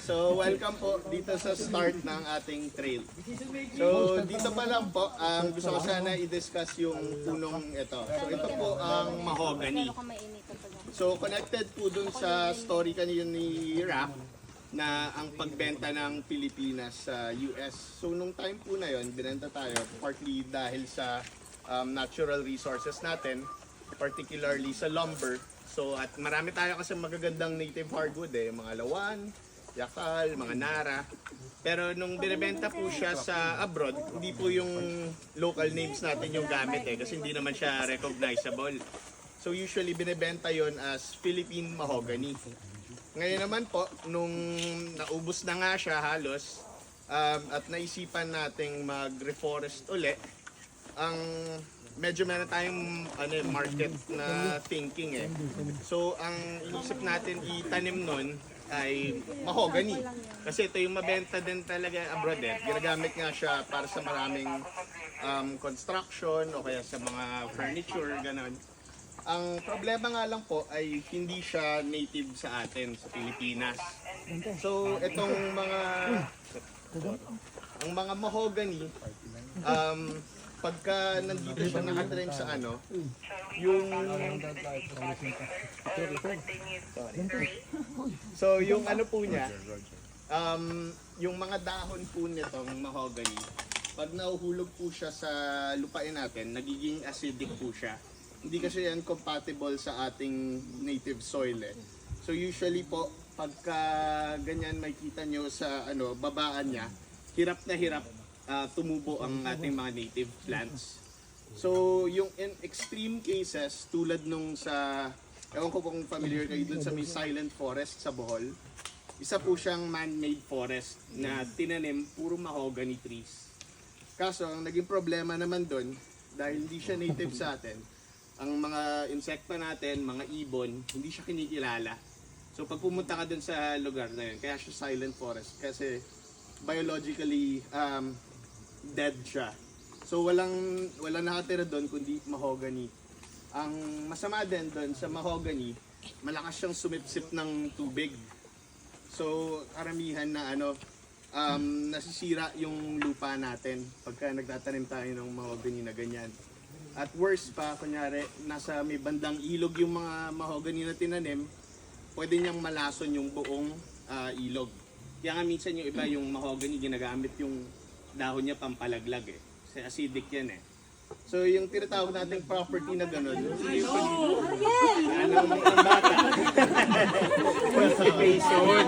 So welcome po dito sa start ng ating trail. So dito pa lang po, gusto ko sana i-discuss yung punong ito. So ito po ang mahogany. So connected po dun sa story kanina ni Rap na ang pagbenta ng Pilipinas sa US. So nung time po na yon, binenta tayo partly dahil sa natural resources natin, particularly sa lumber. So at marami tayo kasi magagandang native hardwood mga lawan, yakal, mga nara. Pero nung binebenta po siya sa abroad, hindi po yung local names natin yung gamit kasi hindi naman siya recognizable. So usually binebenta yon as Philippine mahogany. Ngayon naman po, nung naubos na nga siya halos, at naisipan nating mag-reforest uli, ang medyo meron tayong market na thinking So ang inisip natin itanim nun ay mahogany. Kasi ito yung mabenta din talaga abroad Ginagamit nga siya para sa maraming construction o kaya sa mga furniture, ganon. Ang problema nga lang po ay hindi siya native sa atin, sa Pilipinas. So itong mga mahogany, pagka nandito siya nakatrim sa yung so yung po niya, yung mga dahon po nitong mahogany, pag nahuhulog po siya sa lupain natin, nagiging acidic po siya. Hindi kasi yan compatible sa ating native soil So usually po, pagka ganyan makita nyo sa babaan niya, hirap na hirap tumubo ang ating mga native plants. So, yung in extreme cases, tulad nung sa, ewan ko kung familiar kayo dun sa may silent forest sa Bohol, isa po siyang man-made forest na tinanim puro mahogany trees. Kaso, ang naging problema naman dun, dahil hindi siya native sa atin, ang mga insekta natin, mga ibon, hindi siya kinikilala. So, pag pumunta ka dun sa lugar na yun, kaya siya silent forest, kasi biologically dead siya. So walang nakatira doon kundi mahogany. Ang masama din doon sa mahogany, malakas siyang sumipsip ng tubig. So karamihan na nasisira yung lupa natin pagka nagtatanim tayo ng mahogany na ganyan. At worse pa, kunyari nasa may bandang ilog yung mga mahogany na tinanim, pwede niyang malason yung buong ilog. Kaya nga minsan yung iba yung mahogany ginagamit yung dahon niya pampalaglag Kasi acidic yan So yung tinatawag nating property na gano'n, yung ang bata. Constipation.